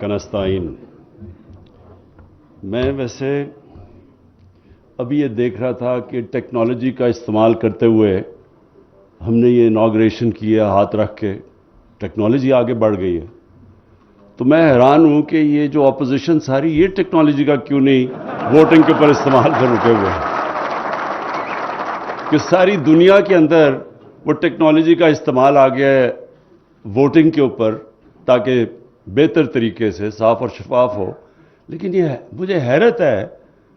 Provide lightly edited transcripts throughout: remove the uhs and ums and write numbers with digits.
کنستائن میں ویسے ابھی یہ دیکھ رہا تھا کہ ٹیکنالوجی کا استعمال کرتے ہوئے ہم نے یہ اناگریشن کیا ہاتھ رکھ کے، ٹیکنالوجی آگے بڑھ گئی ہے، تو میں حیران ہوں کہ یہ جو اپوزیشن ساری یہ ٹیکنالوجی کا کیوں نہیں ووٹنگ کے اوپر استعمال کر رکے ہوئے ہیں کہ ساری دنیا کے اندر وہ ٹیکنالوجی کا استعمال آ گیا ہے ووٹنگ کے اوپر تاکہ بہتر طریقے سے صاف اور شفاف ہو. لیکن یہ مجھے حیرت ہے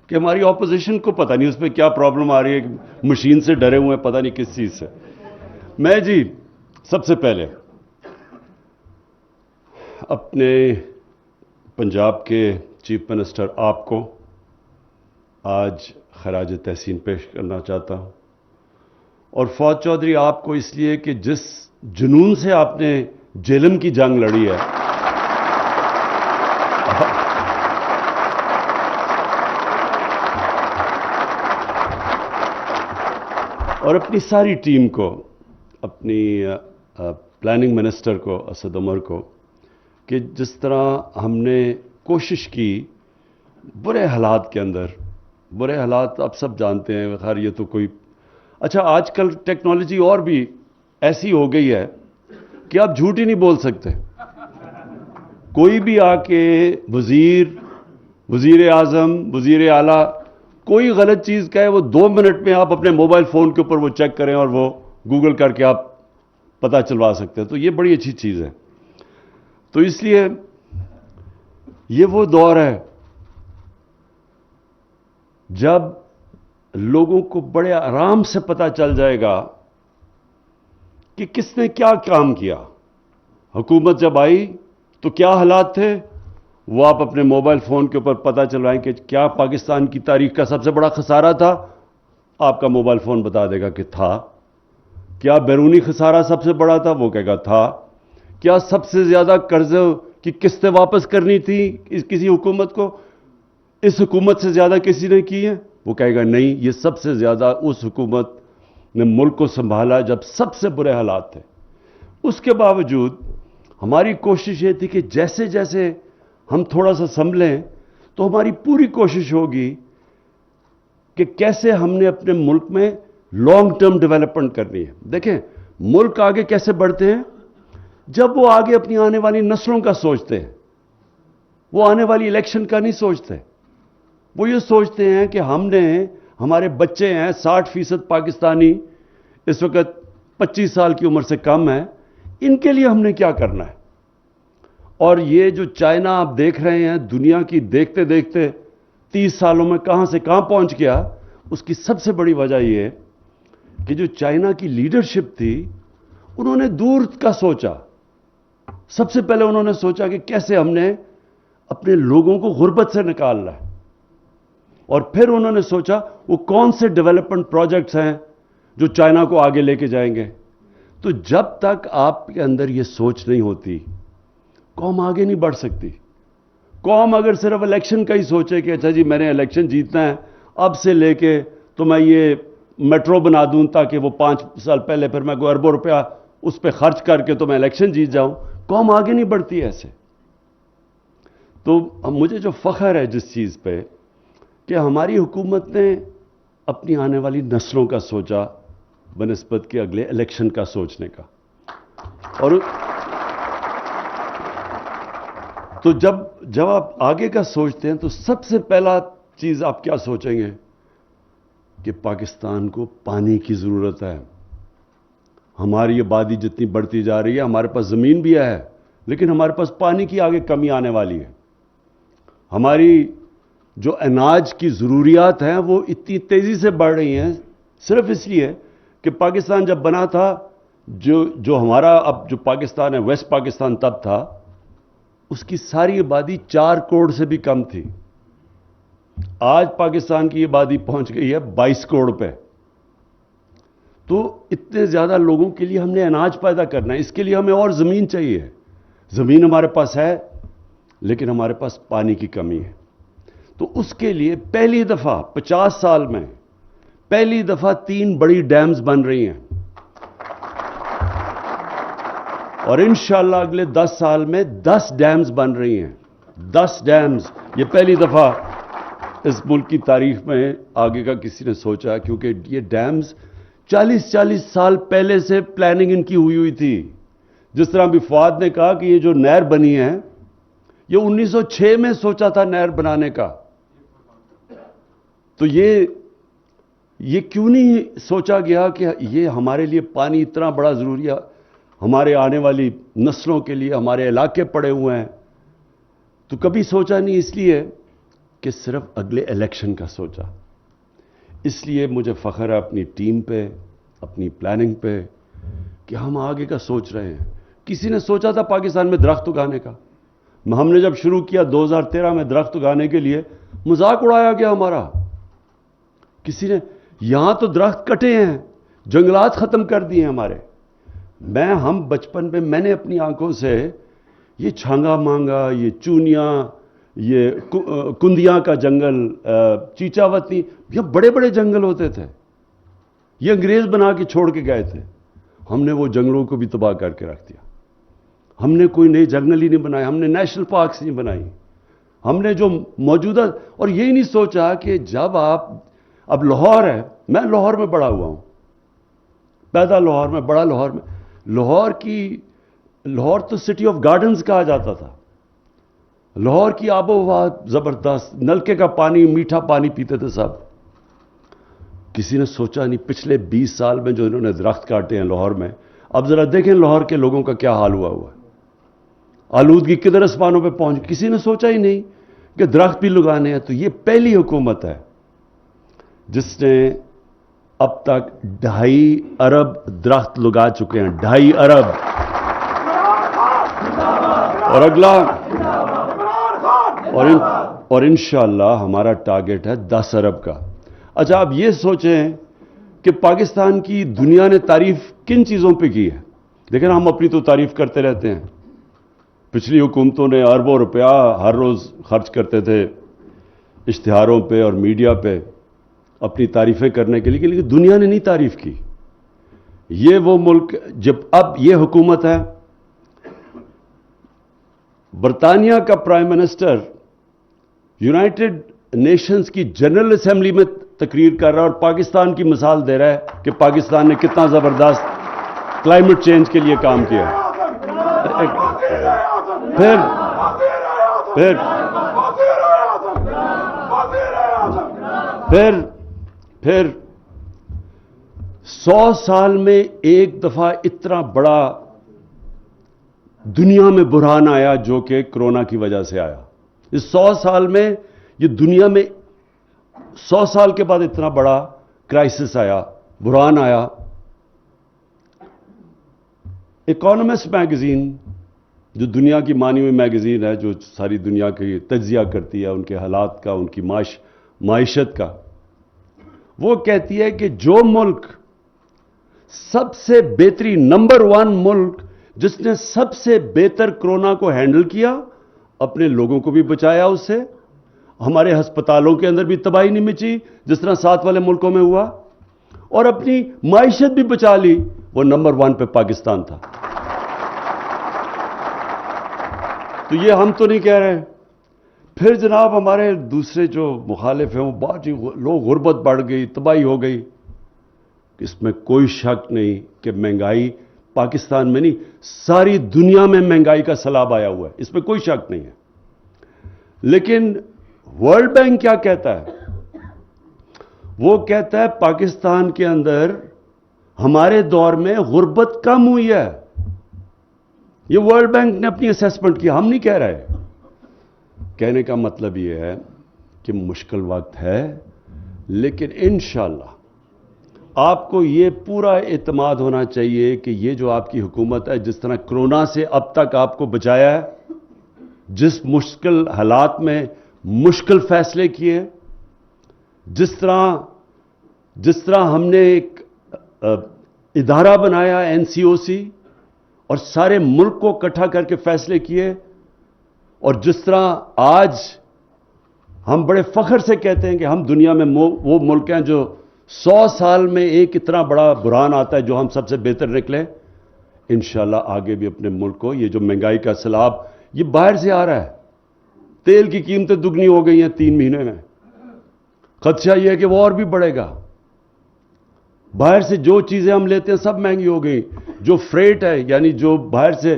کہ ہماری اپوزیشن کو پتہ نہیں اس پہ کیا پرابلم آ رہی ہے، مشین سے ڈرے ہوئے ہیں، پتہ نہیں کس چیز سے. میں سب سے پہلے اپنے پنجاب کے چیف منسٹر آپ کو آج خراج تحسین پیش کرنا چاہتا ہوں، اور فواد چودھری آپ کو اس لیے کہ جس جنون سے آپ نے جہلم کی جنگ لڑی ہے اور اپنی ساری ٹیم کو، اپنی پلاننگ منسٹر کو اسد عمر کو، کہ جس طرح ہم نے کوشش کی برے حالات کے اندر، برے حالات آپ سب جانتے ہیں، خیر یہ تو کوئی اچھا آج کل ٹیکنالوجی اور بھی ایسی ہو گئی ہے کہ آپ جھوٹ ہی نہیں بول سکتے. کوئی بھی آ کے وزیر اعظم، وزیر اعلیٰ کوئی غلط چیز کہے، وہ 2 منٹ میں آپ اپنے موبائل فون کے اوپر وہ چیک کریں اور وہ گوگل کر کے آپ پتہ چلوا سکتے ہیں. تو یہ بڑی اچھی چیز ہے. تو اس لیے یہ وہ دور ہے جب لوگوں کو بڑے آرام سے پتہ چل جائے گا کہ کس نے کیا کام کیا. حکومت جب آئی تو کیا حالات تھے، وہ آپ اپنے موبائل فون کے اوپر پتہ چلوائیں کہ کیا پاکستان کی تاریخ کا سب سے بڑا خسارہ تھا، آپ کا موبائل فون بتا دے گا کہ تھا. کیا بیرونی خسارہ سب سے بڑا تھا، وہ کہے گا تھا. کیا سب سے زیادہ قرض کی قسطیں واپس کرنی تھی کسی حکومت کو، اس حکومت سے زیادہ کسی نے کی ہے، وہ کہے گا نہیں، یہ سب سے زیادہ اس حکومت نے ملک کو سنبھالا جب سب سے برے حالات تھے. اس کے باوجود ہماری کوشش یہ تھی کہ جیسے جیسے ہم تھوڑا سا سنبھلیں تو ہماری پوری کوشش ہوگی کہ کیسے ہم نے اپنے ملک میں لانگ ٹرم ڈیولپمنٹ کرنی ہے. دیکھیں ملک آگے کیسے بڑھتے ہیں، جب وہ آگے اپنی آنے والی نسلوں کا سوچتے ہیں. وہ آنے والی الیکشن کا نہیں سوچتے، وہ یہ سوچتے ہیں کہ ہمارے بچے ہیں 60% پاکستانی اس وقت 25 سال کی عمر سے کم ہے، ان کے لیے ہم نے کیا کرنا ہے. اور یہ جو چائنا آپ دیکھ رہے ہیں دنیا کی دیکھتے دیکھتے 30 سالوں میں کہاں سے کہاں پہنچ گیا، اس کی سب سے بڑی وجہ یہ کہ جو چائنا کی لیڈرشپ تھی انہوں نے دور کا سوچا. سب سے پہلے انہوں نے سوچا کہ کیسے ہم نے اپنے لوگوں کو غربت سے نکالنا ہے، اور پھر انہوں نے سوچا وہ کون سے ڈیولپمنٹ پروجیکٹس ہیں جو چائنا کو آگے لے کے جائیں گے. تو جب تک آپ کے اندر یہ سوچ نہیں ہوتی قوم آگے نہیں بڑھ سکتی. قوم اگر صرف الیکشن کا ہی سوچے کہ اچھا جی میں نے الیکشن جیتنا ہے، اب سے لے کے تو میں یہ میٹرو بنا دوں تاکہ وہ 5 سال پہلے پھر میں کوئی اربوں روپیہ اس پہ خرچ کر کے تو میں الیکشن جیت جاؤں، قوم آگے نہیں بڑھتی ایسے. تو مجھے جو فخر ہے جس چیز پہ کہ ہماری حکومت نے اپنی آنے والی نسلوں کا سوچا بنسبت کے اگلے الیکشن کا سوچنے کا. اور تو جب آپ آگے کا سوچتے ہیں تو سب سے پہلا چیز آپ کیا سوچیں گے کہ پاکستان کو پانی کی ضرورت ہے. ہماری آبادی جتنی بڑھتی جا رہی ہے، ہمارے پاس زمین بھی ہے لیکن ہمارے پاس پانی کی آگے کمی آنے والی ہے. ہماری جو اناج کی ضروریات ہیں وہ اتنی تیزی سے بڑھ رہی ہیں صرف اس لیے کہ پاکستان جب بنا تھا، جو ہمارا اب جو پاکستان ہے ویسٹ پاکستان تب تھا، اس کی ساری آبادی 4 کروڑ سے بھی کم تھی. آج پاکستان کی آبادی پہنچ گئی ہے 22 کروڑ پہ. تو اتنے زیادہ لوگوں کے لیے ہم نے اناج پیدا کرنا ہے، اس کے لیے ہمیں اور زمین چاہیے. زمین ہمارے پاس ہے لیکن ہمارے پاس پانی کی کمی ہے. تو اس کے لیے پہلی دفعہ 50 سال میں پہلی دفعہ 3 بڑی ڈیمز بن رہی ہیں، اور انشاءاللہ اگلے 10 سال میں 10 ڈیمز بن رہی ہیں. 10 ڈیمز. یہ پہلی دفعہ اس ملک کی تاریخ میں آگے کا کسی نے سوچا، کیونکہ یہ ڈیمز 40 سال پہلے سے پلاننگ ان کی ہوئی تھی. جس طرح بھی فواد نے کہا کہ یہ جو نہر بنی ہے یہ 1906 میں سوچا تھا نہر بنانے کا. تو یہ کیوں نہیں سوچا گیا کہ یہ ہمارے لیے پانی اتنا بڑا ضروری ہے، ہمارے آنے والی نسلوں کے لیے، ہمارے علاقے پڑے ہوئے ہیں. تو کبھی سوچا نہیں، اس لیے کہ صرف اگلے الیکشن کا سوچا. اس لیے مجھے فخر ہے اپنی ٹیم پہ، اپنی پلاننگ پہ، کہ ہم آگے کا سوچ رہے ہیں. کسی نے سوچا تھا پاکستان میں درخت اگانے کا؟ ہم نے جب شروع کیا 2013 میں درخت اگانے کے لیے، مذاق اڑایا گیا ہمارا. کسی نے یہاں تو درخت کٹے ہیں، جنگلات ختم کر دیے ہمارے. ہم بچپن میں میں نے اپنی آنکھوں سے یہ چھانگا مانگا، یہ چونیاں، یہ کندیاں کا جنگل، چیچاوتی، یہ بڑے بڑے جنگل ہوتے تھے. یہ انگریز بنا کے چھوڑ کے گئے تھے. ہم نے وہ جنگلوں کو بھی تباہ کر کے رکھ دیا. ہم نے کوئی نئی جنگل ہی نہیں بنائے، ہم نے نیشنل پارکس نہیں بنائی. ہم نے جو موجودہ، اور یہی نہیں سوچا کہ جب اب لاہور ہے، میں لاہور میں بڑا ہوا ہوں، پیدا لاہور میں، بڑا لاہور میں. لاہور تو سٹی آف گارڈنز کہا جاتا تھا. لاہور کی آب و ہوا زبردست، نلکے کا پانی، میٹھا پانی پیتے تھے سب. کسی نے سوچا نہیں پچھلے 20 سال میں جو انہوں نے درخت کاٹے ہیں لاہور میں. اب ذرا دیکھیں لاہور کے لوگوں کا کیا حال ہوا ہے. آلودگی کدھر اسمانوں پہ پہنچ، کسی نے سوچا ہی نہیں کہ درخت بھی لگانے ہیں. تو یہ پہلی حکومت ہے جس نے اب تک 2.5 ارب درخت لگا چکے ہیں. 2.5 ارب. اور اگلا اور انشاءاللہ ہمارا ٹارگٹ ہے 10 ارب کا. اچھا آپ یہ سوچیں کہ پاکستان کی دنیا نے تعریف کن چیزوں پہ کی ہے؟ لیکن ہم اپنی تو تعریف کرتے رہتے ہیں. پچھلی حکومتوں نے اربوں روپیہ ہر روز خرچ کرتے تھے اشتہاروں پہ اور میڈیا پہ اپنی تعریفیں کرنے کے لیے، لیکن دنیا نے نہیں تعریف کی. یہ وہ ملک، جب اب یہ حکومت ہے، برطانیہ کا پرائم منسٹر یونائٹڈ نیشنز کی جنرل اسمبلی میں تقریر کر رہا ہے اور پاکستان کی مثال دے رہا ہے کہ پاکستان نے کتنا زبردست کلائمیٹ چینج کے لیے کام کیا. پھر 100 سال میں ایک دفعہ اتنا بڑا دنیا میں بحران آیا جو کہ کرونا کی وجہ سے آیا. اس 100 سال میں یہ دنیا میں 100 سال کے بعد اتنا بڑا کرائسس آیا، بحران آیا. اکانومسٹ میگزین، جو دنیا کی مانی ہوئی میگزین ہے، جو ساری دنیا کی تجزیہ کرتی ہے ان کے حالات کا، ان کی معیشت کا، وہ کہتی ہے کہ جو ملک سب سے بہترین، نمبر 1 ملک جس نے سب سے بہتر کرونا کو ہینڈل کیا، اپنے لوگوں کو بھی بچایا اس سے، ہمارے ہسپتالوں کے اندر بھی تباہی نہیں مچی جس طرح ساتھ والے ملکوں میں ہوا، اور اپنی معیشت بھی بچا لی، وہ نمبر 1 پہ پاکستان تھا. تو یہ ہم تو نہیں کہہ رہے. پھر جناب ہمارے دوسرے جو مخالف ہیں وہ بہت لوگ، غربت بڑھ گئی، تباہی ہو گئی. اس میں کوئی شک نہیں کہ مہنگائی پاکستان میں نہیں، ساری دنیا میں مہنگائی کا سیلاب آیا ہوا ہے، اس میں کوئی شک نہیں ہے. لیکن ورلڈ بینک کیا کہتا ہے؟ وہ کہتا ہے پاکستان کے اندر ہمارے دور میں غربت کم ہوئی ہے. یہ ورلڈ بینک نے اپنی اسیسمنٹ کی، ہم نہیں کہہ رہے. کہنے کا مطلب یہ ہے کہ مشکل وقت ہے، لیکن انشاءاللہ آپ کو یہ پورا اعتماد ہونا چاہیے کہ یہ جو آپ کی حکومت ہے، جس طرح کرونا سے اب تک آپ کو بچایا ہے، جس مشکل حالات میں مشکل فیصلے کیے، جس طرح ہم نے ایک ادارہ بنایا NCOC اور سارے ملک کو اکٹھا کر کے فیصلے کیے، اور جس طرح آج ہم بڑے فخر سے کہتے ہیں کہ ہم دنیا میں وہ ملک ہیں جو 100 سال میں ایک اتنا بڑا بحران آتا ہے جو ہم سب سے بہتر نکلے. انشاءاللہ آگے بھی اپنے ملک کو، یہ جو مہنگائی کا سیلاب یہ باہر سے آ رہا ہے، تیل کی قیمتیں دگنی ہو گئی ہیں 3 مہینے میں. خدشہ یہ ہے کہ وہ اور بھی بڑھے گا. باہر سے جو چیزیں ہم لیتے ہیں سب مہنگی ہو گئی. جو فریٹ ہے یعنی جو باہر سے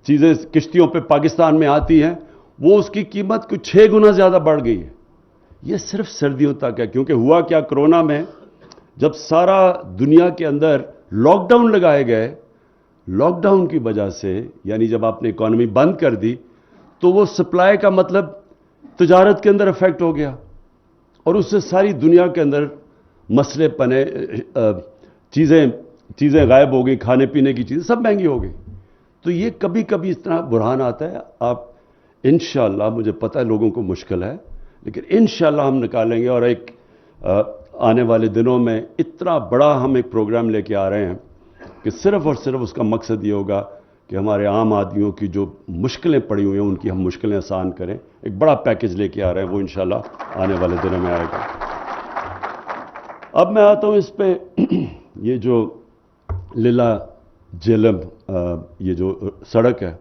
چیزیں کشتیوں پہ پاکستان میں آتی ہیں وہ اس کی قیمت کچھ 6 گنا زیادہ بڑھ گئی ہے. یہ صرف سردیوں تک ہے. کیونکہ ہوا کیا کرونا میں جب سارا دنیا کے اندر لاک ڈاؤن لگائے گئے, لاک ڈاؤن کی وجہ سے یعنی جب آپ نے اکانومی بند کر دی تو وہ سپلائی کا مطلب تجارت کے اندر افیکٹ ہو گیا اور اس سے ساری دنیا کے اندر مسئلے پنے, چیزیں غائب ہو گئی, کھانے پینے کی چیزیں سب مہنگی ہو گئی. تو یہ کبھی کبھی اس طرح بحران آتا ہے. آپ انشاءاللہ, مجھے پتہ ہے لوگوں کو مشکل ہے لیکن انشاءاللہ ہم نکالیں گے. اور ایک آنے والے دنوں میں اتنا بڑا ہم ایک پروگرام لے کے آ رہے ہیں کہ صرف اور صرف اس کا مقصد یہ ہوگا کہ ہمارے عام آدمیوں کی جو مشکلیں پڑی ہوئی ہیں ان کی ہم مشکلیں آسان کریں. ایک بڑا پیکج لے کے آ رہے ہیں, وہ انشاءاللہ آنے والے دنوں میں آئے گا. اب میں آتا ہوں اس پہ, یہ جو لیلا جہلم یہ جو سڑک ہے,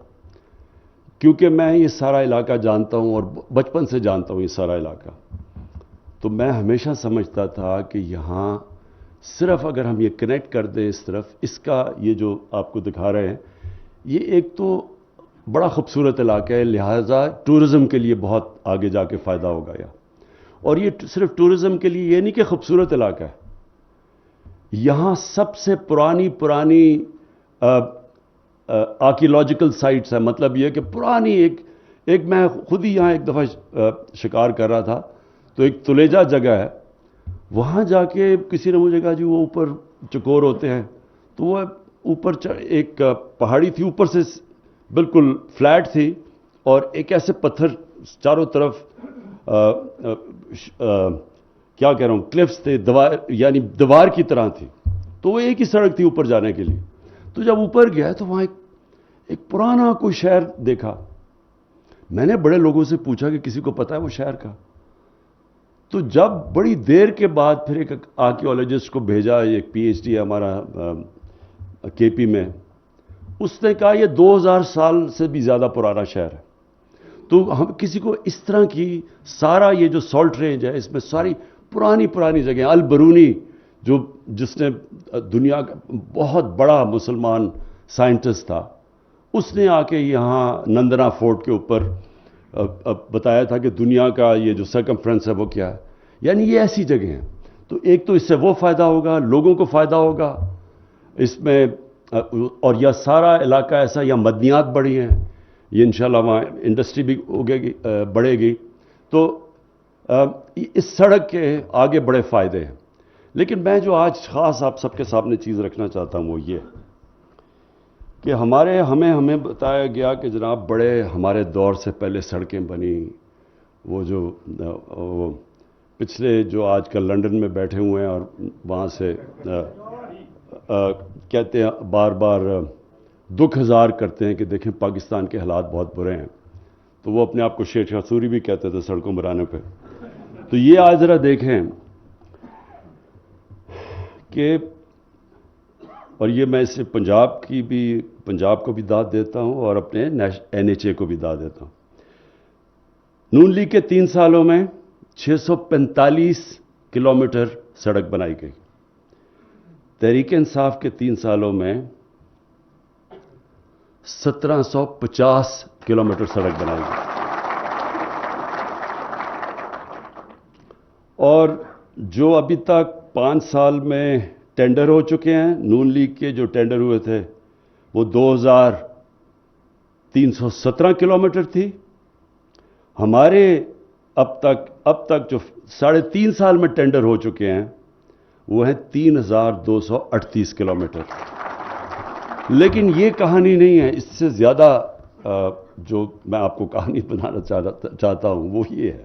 کیونکہ میں یہ سارا علاقہ جانتا ہوں اور بچپن سے جانتا ہوں یہ سارا علاقہ, تو میں ہمیشہ سمجھتا تھا کہ یہاں صرف اگر ہم یہ کنیکٹ کر دیں اس طرف, اس کا یہ جو آپ کو دکھا رہے ہیں یہ ایک تو بڑا خوبصورت علاقہ ہے, لہٰذا ٹورزم کے لیے بہت آگے جا کے فائدہ ہوگا. اور یہ صرف ٹورزم کے لیے یہ نہیں کہ خوبصورت علاقہ ہے, یہاں سب سے پرانی آرکیولوجیکل سائٹس ہیں. مطلب یہ کہ پرانی ایک میں خود ہی یہاں ایک دفعہ شکار کر رہا تھا تو ایک تلیجہ جگہ ہے, وہاں جا کے کسی نے مجھے کہا جی وہ اوپر چکور ہوتے ہیں, تو وہ اوپر ایک پہاڑی تھی, اوپر سے بالکل فلیٹ تھی اور ایک ایسے پتھر چاروں طرف کیا کہہ رہا ہوں کلفس تھے, یعنی دیوار کی طرح تھی. تو وہ ایک ہی سڑک تھی اوپر جانے کے لیے. تو جب اوپر گیا تو وہاں ایک پرانا کوئی شہر دیکھا. میں نے بڑے لوگوں سے پوچھا کہ کسی کو پتا ہے وہ شہر کا. تو جب بڑی دیر کے بعد پھر ایک آرکیولوجسٹ کو بھیجا, ایک پی ایچ ڈی ہے ہمارا کے پی میں, اس نے کہا یہ 2000 سال سے بھی زیادہ پرانا شہر ہے. تو ہم کسی کو اس طرح کی سارا یہ جو سالٹ رینج ہے اس میں ساری پرانی جگہیں, البرونی جس نے دنیا کا بہت بڑا مسلمان سائنٹسٹ تھا, اس نے آ کے یہاں نندنا فورٹ کے اوپر بتایا تھا کہ دنیا کا یہ جو سرکمفرنس ہے وہ کیا ہے. یعنی یہ ایسی جگہیں ہیں. تو ایک تو اس سے وہ فائدہ ہوگا, لوگوں کو فائدہ ہوگا اس میں, اور یہ سارا علاقہ ایسا, یا مدنیات بڑی ہیں, یہ انشاءاللہ وہاں انڈسٹری بھی بڑھے گی. تو اس سڑک کے آگے بڑے فائدے ہیں. لیکن میں جو آج خاص آپ سب کے سامنے چیز رکھنا چاہتا ہوں وہ یہ کہ ہمیں بتایا گیا کہ جناب بڑے ہمارے دور سے پہلے سڑکیں بنی. وہ جو پچھلے جو آج کل لنڈن میں بیٹھے ہوئے ہیں اور وہاں سے کہتے ہیں بار بار دکھ ہزار کرتے ہیں کہ دیکھیں پاکستان کے حالات بہت برے ہیں, تو وہ اپنے آپ کو شیر شاہ سوری بھی کہتے تھے سڑکوں بنانے پہ. تو یہ آج ذرا دیکھیں کہ, اور یہ میں اس سے پنجاب کو بھی داد دیتا ہوں اور اپنے NHA کو بھی داد دیتا ہوں. نون لیگ کے 3 سالوں میں 645 کلومیٹر سڑک بنائی گئی. تحریک انصاف کے 3 سالوں میں 1750 کلومیٹر سڑک بنائی گئی. اور جو ابھی تک 5 سال میں ٹینڈر ہو چکے ہیں, نون لیگ کے جو ٹینڈر ہوئے تھے وہ 2317 کلومیٹر تھی. ہمارے اب تک جو 3.5 سال میں ٹینڈر ہو چکے ہیں وہ ہیں 3238 کلومیٹر. لیکن یہ کہانی نہیں ہے, اس سے زیادہ جو میں آپ کو کہانی بنانا چاہتا ہوں وہ یہ ہے.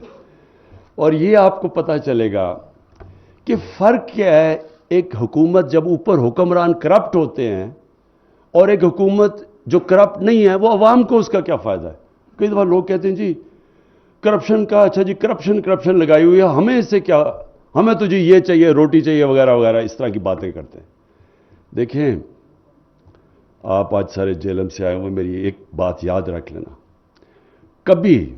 اور یہ آپ کو پتہ چلے گا کہ فرق کیا ہے ایک حکومت جب اوپر حکمران کرپٹ ہوتے ہیں اور ایک حکومت جو کرپٹ نہیں ہے, وہ عوام کو اس کا کیا فائدہ ہے. کئی دفعہ لوگ کہتے ہیں جی کرپشن کا, اچھا جی کرپشن لگائی ہوئی ہے, ہمیں اس سے کیا, ہمیں تو جی یہ چاہیے, روٹی چاہیے وغیرہ وغیرہ, اس طرح کی باتیں کرتے ہیں. دیکھیں آپ آج سارے جیلم سے آئے ہوئے, میری ایک بات یاد رکھ لینا, کبھی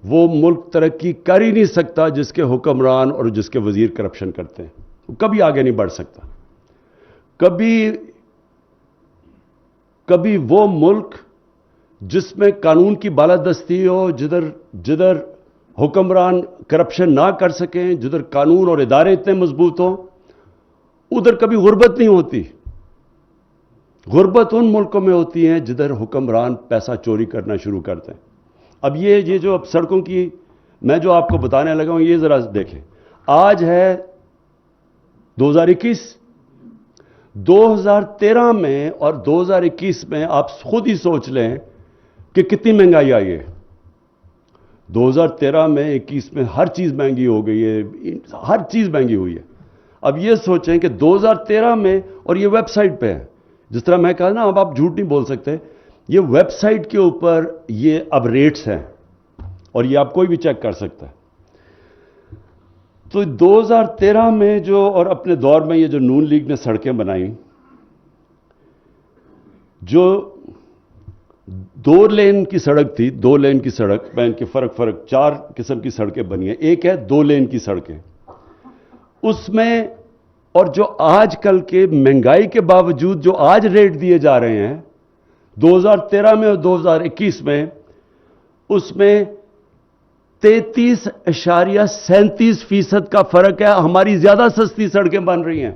وہ ملک ترقی کر ہی نہیں سکتا جس کے حکمران اور جس کے وزیر کرپشن کرتے ہیں. وہ کبھی آگے نہیں بڑھ سکتا. کبھی وہ ملک جس میں قانون کی بالادستی ہو، جدھر حکمران کرپشن نہ کر سکیں، جدھر قانون اور ادارے اتنے مضبوط ہوں، ادھر کبھی غربت نہیں ہوتی. غربت ان ملکوں میں ہوتی ہیں جدھر حکمران پیسہ چوری کرنا شروع کرتے ہیں. اب یہ جو اب سڑکوں کی میں جو آپ کو بتانے لگا ہوں، یہ ذرا دیکھیں. آج ہے 2021. 2013 میں اور 2021 میں آپ خود ہی سوچ لیں کہ کتنی مہنگائی آئی ہے. 2013 میں 21 میں ہر چیز مہنگی ہو گئی ہے، ہر چیز مہنگی ہوئی ہے. اب یہ سوچیں کہ 2013 میں، اور یہ ویب سائٹ پہ ہے، جس طرح میں کہا نا، اب آپ جھوٹ نہیں بول سکتے، یہ ویب سائٹ کے اوپر یہ اب ریٹس ہیں اور یہ آپ کوئی بھی چیک کر سکتا ہے. تو 2013 میں جو، اور اپنے دور میں یہ جو نون لیگ نے سڑکیں بنائیں، جو 2 لین کی سڑک تھی، 2 لین کی سڑک میں ان کے فرق 4 قسم کی سڑکیں بنی ہیں. ایک ہے 2 لین کی سڑکیں، اس میں، اور جو آج کل کے مہنگائی کے باوجود جو آج ریٹ دیے جا رہے ہیں 2013 میں اور 2021 میں، اس میں 33.37% کا فرق ہے. ہماری زیادہ سستی سڑکیں بن رہی ہیں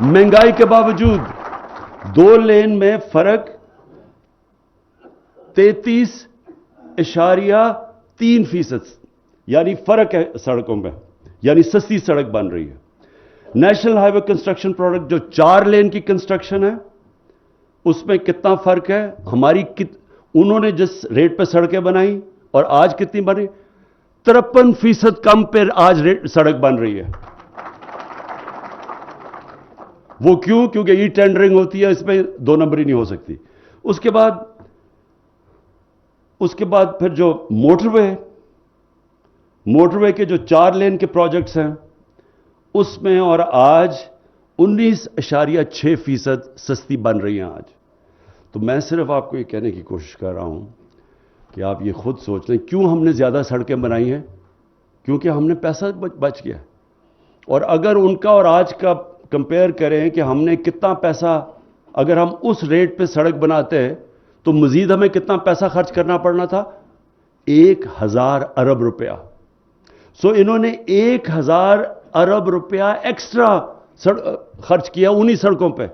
مہنگائی کے باوجود. 2 لین میں فرق 33.3%، یعنی فرق ہے سڑکوں میں، یعنی سستی سڑک بن رہی ہے. نیشنل ہائی وے کنسٹرکشن پروڈکٹ جو 4 لین کی کنسٹرکشن ہے، اس میں کتنا فرق ہے؟ انہوں نے جس ریٹ پہ سڑکیں بنائی اور آج کتنی بنی، 53% کم پہ آج سڑک بن رہی ہے. وہ کیوں؟ کیونکہ ای ٹینڈرنگ ہوتی ہے، اس میں 2 نمبری نہیں ہو سکتی. اس کے بعد پھر جو موٹر وے کے جو 4 لین کے پروجیکٹس ہیں، اس میں اور آج 19.6% سستی بن رہی ہیں آج. تو میں صرف آپ کو یہ کہنے کی کوشش کر رہا ہوں کہ آپ یہ خود سوچ لیں کیوں ہم نے زیادہ سڑکیں بنائی ہیں. کیونکہ ہم نے پیسہ بچ گیا. اور اگر ان کا اور آج کا کمپیئر کریں کہ ہم نے کتنا پیسہ، اگر ہم اس ریٹ پہ سڑک بناتے تو مزید ہمیں کتنا پیسہ خرچ کرنا پڑنا تھا؟ 1000 ارب روپیہ. سو انہوں نے 1000 ارب روپیہ ایکسٹرا خرچ کیا انہی سڑکوں پہ.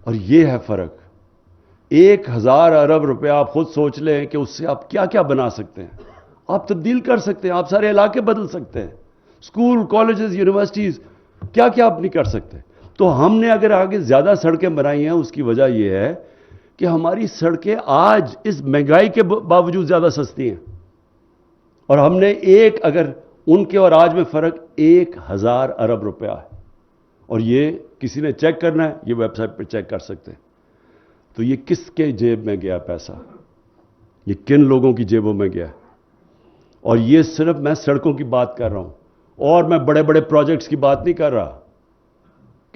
اور یہ ہے فرق. 1000 ارب روپیہ آپ خود سوچ لیں کہ اس سے آپ کیا کیا بنا سکتے ہیں. آپ تبدیل کر سکتے ہیں، آپ سارے علاقے بدل سکتے ہیں، اسکول، کالجز، یونیورسٹیز، کیا کیا آپ نہیں کر سکتے. تو ہم نے اگر آگے زیادہ سڑکیں بنائی ہیں، اس کی وجہ یہ ہے کہ ہماری سڑکیں آج اس مہنگائی کے باوجود زیادہ سستی ہیں. اور ہم نے اگر ان کے اور آج میں فرق 1000 ارب روپیہ ہے. اور یہ کسی نے چیک کرنا ہے، یہ ویب سائٹ پہ چیک کر سکتے ہیں. تو یہ کس کے جیب میں گیا پیسہ؟ یہ کن لوگوں کی جیبوں میں گیا؟ اور یہ صرف میں سڑکوں کی بات کر رہا ہوں، اور میں بڑے بڑے پروجیکٹس کی بات نہیں کر رہا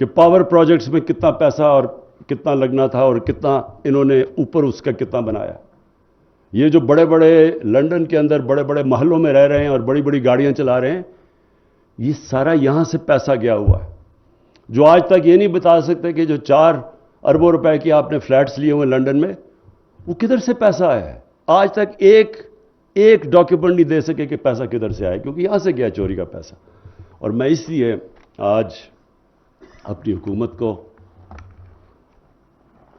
کہ پاور پروجیکٹس میں کتنا پیسہ اور کتنا لگنا تھا اور کتنا انہوں نے اوپر اس کا کتنا بنایا. یہ جو بڑے بڑے لنڈن کے اندر بڑے بڑے محلوں میں رہ رہے ہیں اور بڑی بڑی گاڑیاں چلا رہے ہیں، یہ سارا یہاں سے پیسہ گیا ہوا ہے. جو آج تک یہ نہیں بتا سکتے کہ جو 4 اربوں روپے کی آپ نے فلیٹس لیے ہوئے لنڈن میں، وہ کدھر سے پیسہ آیا ہے. آج تک ایک ڈاکیومنٹ نہیں دے سکے کہ پیسہ کدھر سے آیا، کیونکہ یہاں سے گیا چوری کا پیسہ. اور میں اس لیے آج اپنی حکومت کو،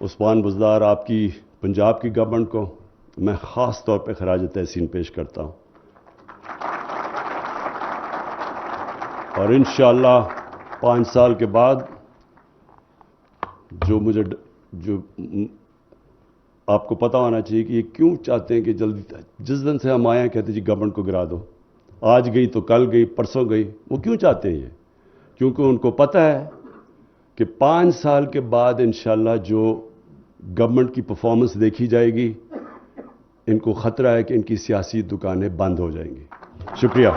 عثمان بزدار، آپ کی پنجاب کی گورنمنٹ کو میں خاص طور پہ خراج تحسین پیش کرتا ہوں. اور انشاءاللہ 5 سال کے بعد جو آپ کو پتہ ہونا چاہیے کہ یہ کیوں چاہتے ہیں کہ جلدی، جس دن سے ہم آئے ہیں کہتے جی گورنمنٹ کو گرا دو، آج گئی تو کل گئی، پرسوں گئی. وہ کیوں چاہتے ہیں یہ؟ کیونکہ ان کو پتہ ہے کہ 5 سال کے بعد انشاءاللہ جو گورنمنٹ کی پرفارمنس دیکھی جائے گی، ان کو خطرہ ہے کہ ان کی سیاسی دکانیں بند ہو جائیں گی. شکریہ.